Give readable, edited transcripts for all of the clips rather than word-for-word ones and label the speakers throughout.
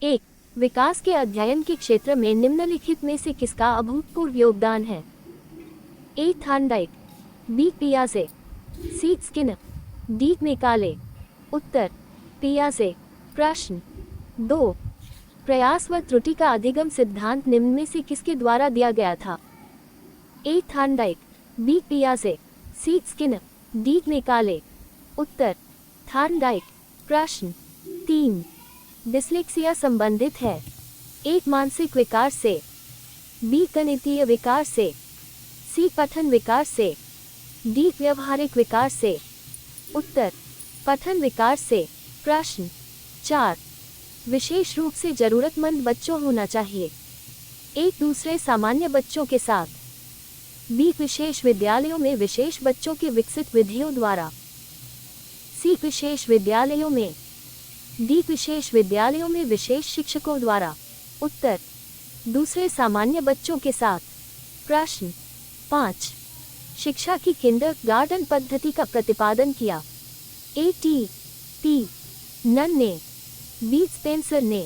Speaker 1: एक, विकास के अध्ययन के क्षेत्र में निम्नलिखित में से किसका अभूतपूर्व योगदान है? ए. Thorndike, B. पियाजे, सी. Skinner, D. मैकाले। उत्तर पियाजे। प्रश्न 2, प्रयास व त्रुटि का अधिगम सिद्धांत निम्न में से किसके द्वारा दिया गया था? ए. Thorndike, B. पियाजे, सी. Skinner, D. मैकाले। उत्तर थार्नडाइक। प्रश्न 3, डिस्लेक्सिया संबंधित है? एक, मानसिक विकार से, बी. गणितीय विकार से, सी. पठन विकार से, डी. व्यवहारिक विकार से। उत्तर पठन विकार से। प्रश्न 4, विशेष रूप से जरूरतमंद बच्चों होना चाहिए? एक, दूसरे सामान्य बच्चों के साथ, बी. विशेष विद्यालयों में विशेष बच्चों के विकसित विधियों द्वारा, सी. विशेष विद्यालयों में, डी. विशेष विद्यालयों में विशेष शिक्षकों द्वारा। उत्तर दूसरे सामान्य बच्चों के साथ। प्रश्न 5, शिक्षा की किंडरगार्टन पद्धति का प्रतिपादन किया? ए. टी. नन ने, बी. स्पेंसर ने,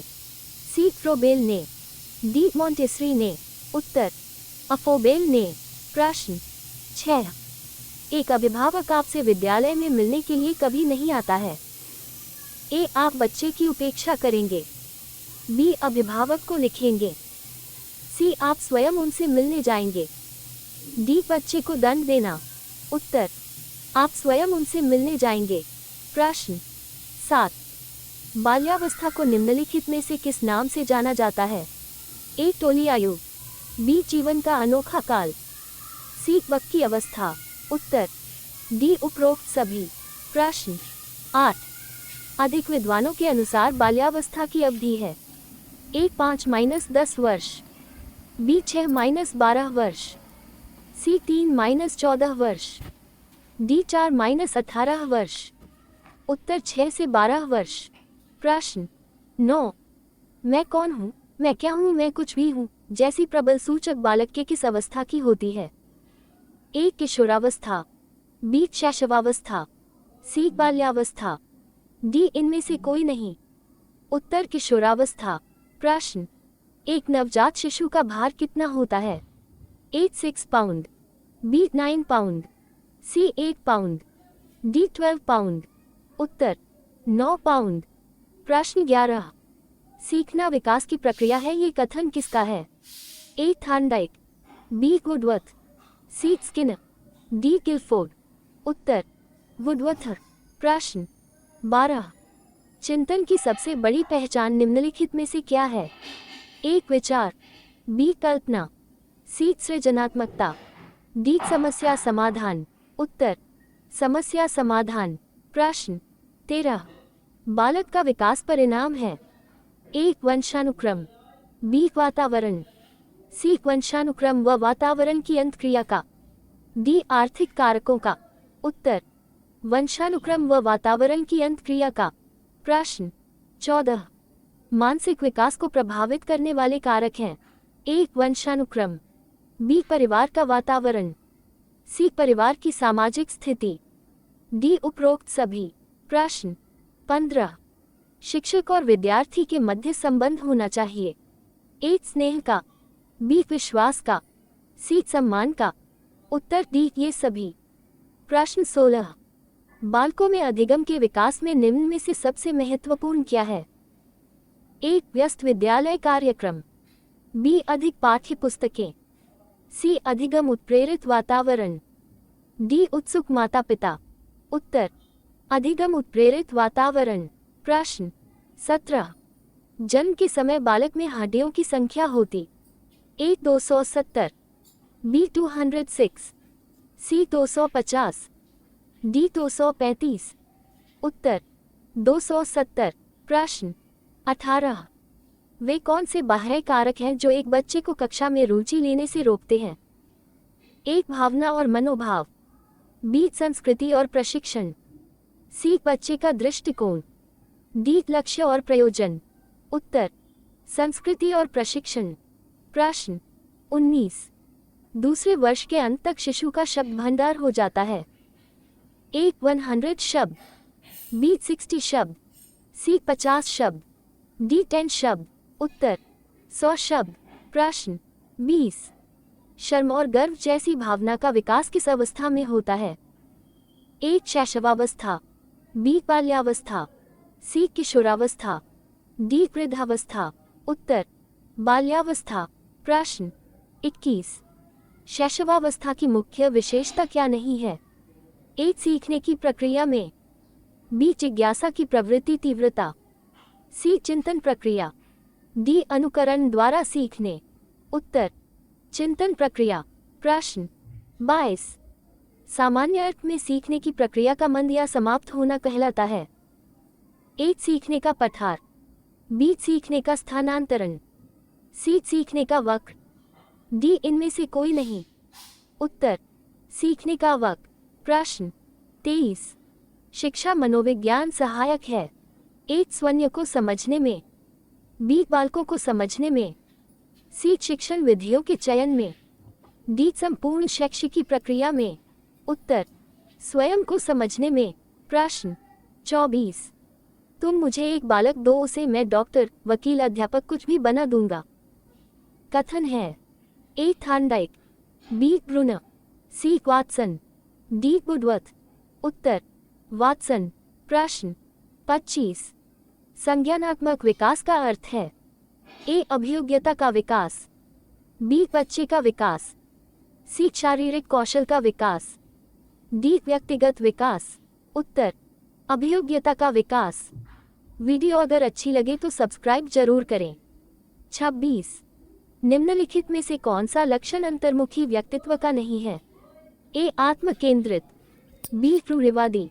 Speaker 1: सी. फ्रोबेल ने, डी. मॉन्टेसरी ने। उत्तर अफोबेल ने। प्रश्न 6, एक अभिभावक आपसे विद्यालय में मिलने के लिए कभी नहीं आता है? ए. आप बच्चे की उपेक्षा करेंगे, बी. अभिभावक को लिखेंगे, सी. आप स्वयं उनसे मिलने जाएंगे, डी. बच्चे को दंड देना। उत्तर आप स्वयं उनसे मिलने जाएंगे। प्रश्न 7, बाल्यावस्था को निम्नलिखित में से किस नाम से जाना जाता है? ए. टोली आयु, बी. जीवन का अनोखा काल, सी. बक्की अवस्था। उत्तर डी. उपरोक्त सभी। प्रश्न 8, अधिक विद्वानों के अनुसार बाल्यावस्था की अवधि है? ए. 5-10 वर्ष, बी. 6-12 वर्ष, सी. 3-14 वर्ष, डी. 4-18 वर्ष। उत्तर 6 से 12 वर्ष। प्रश्न 9, मैं कौन हूँ, मैं क्या हूँ, मैं कुछ भी हूँ जैसी प्रबल सूचक बालक के किस अवस्था की होती है? ए. किशोरावस्था, बी. शैशवावस्था, सी. बाल्यावस्था, डी. इनमें से कोई नहीं। उत्तर किशोरावस्था। प्रश्न 1, नवजात शिशु का भार कितना होता है? ए. 6 पाउंड, बी. 9 पाउंड, सी. 8 पाउंड, डी. 12 पाउंड। उत्तर 9 पाउंड। प्रश्न 11, सीखना विकास की प्रक्रिया है, ये कथन किसका है? A. Thorndike, B. Woodworth, C. Skinner, D. Guilford. उत्तर वुडवर्थ। प्रश्न 12, चिंतन की सबसे बड़ी पहचान निम्नलिखित में से क्या है? एक, विचार, बी. कल्पना, सी. सृजनात्मकता, डी. समस्या समाधान। उत्तर समस्या समाधान। प्रश्न 13, बालक का विकास परिणाम है? ए. वंशानुक्रम, बी. वातावरण, सी. वंशानुक्रम व वातावरण की अंतक्रिया का, डी. आर्थिक कारकों का। उत्तर वंशानुक्रम व वातावरण की अंतक्रिया का। प्रश्न 14, मानसिक विकास को प्रभावित करने वाले कारक हैं? ए. वंशानुक्रम, बी. परिवार का वातावरण, सी. परिवार की सामाजिक स्थिति, डी. उपरोक्त सभी। प्रश्न 15, शिक्षक और विद्यार्थी के मध्य संबंध होना चाहिए? ए. स्नेह का, बी. विश्वास का, सी. सम्मान का। उत्तर डी. ये सभी। प्रश्न 16, बालकों में अधिगम के विकास में निम्न में से सबसे महत्वपूर्ण क्या है? ए. व्यस्त विद्यालय कार्यक्रम, बी. अधिक पाठ्य पुस्तकें, सी. अधिगम उत्प्रेरित वातावरण, डी. उत्सुक माता पिता। उत्तर अधिगम उत्प्रेरित वातावरण। प्रश्न 17, जन्म के समय बालक में हड्डियों की संख्या होती? ए. 270, बी. 206, सी. 250, डी. 235। उत्तर 270। प्रश्न 18, वे कौन से बाह्य कारक हैं जो एक बच्चे को कक्षा में रुचि लेने से रोकते हैं? एक. भावना और मनोभाव, बी. संस्कृति और प्रशिक्षण, सी. बच्चे का दृष्टिकोण, डी. लक्ष्य और प्रयोजन। उत्तर संस्कृति और प्रशिक्षण। प्रश्न 19, दूसरे वर्ष के अंत तक शिशु का शब्द भंडार हो जाता है? ए. 100 शब्द, बी. 60 शब्द, सी. 50 शब्द, डी 10 शब्द। उत्तर 100 शब्द। प्रश्न 20। शर्म और गर्व जैसी भावना का विकास किस अवस्था में होता है? ए शैशवावस्था, बी बाल्यावस्था, सी किशोरावस्था, डी वृद्धावस्था। उत्तर बाल्यावस्था। प्रश्न 21। शैशवावस्था की मुख्य विशेषता क्या नहीं है? ए सीखने की प्रक्रिया में, बी जिज्ञासा की प्रवृत्ति तीव्रता, सी चिंतन प्रक्रिया, डी अनुकरण द्वारा सीखने। उत्तर चिंतन प्रक्रिया। प्रश्न 22। सामान्य अर्थ में सीखने की प्रक्रिया का मंद या समाप्त होना कहलाता है? ए सीखने का पठार, बी सीखने का स्थानांतरण, सी सीखने का वक्र, डी इनमें से कोई नहीं। उत्तर सीखने का वक्र। प्रश्न 23। शिक्षा मनोविज्ञान सहायक है? ए स्वन्य को समझने में, बी बालकों को समझने में, सी शिक्षण विधियों के चयन में, डी संपूर्ण शैक्षिकी प्रक्रिया में। उत्तर स्वयं को समझने में। प्रश्न 24। तुम मुझे एक बालक दो, उसे मैं डॉक्टर, वकील, अध्यापक कुछ भी बना दूंगा। कथन है? A Thorndike, B Brunner, C Watson, D Woodworth. Uttar Watson. प्रश्न 25। संज्ञानात्मक विकास का अर्थ है? ए अभियोग्यता का विकास, बी बच्चे का विकास, सी शारीरिक कौशल का विकास, डी व्यक्तिगत विकास। उत्तर अभियोग्यता का विकास। वीडियो अगर अच्छी लगे तो सब्सक्राइब जरूर करें। 26। निम्नलिखित में से कौन सा लक्षण अंतर्मुखी व्यक्तित्व का नहीं है? ए आत्म केंद्रित, बी रूढ़िवादी,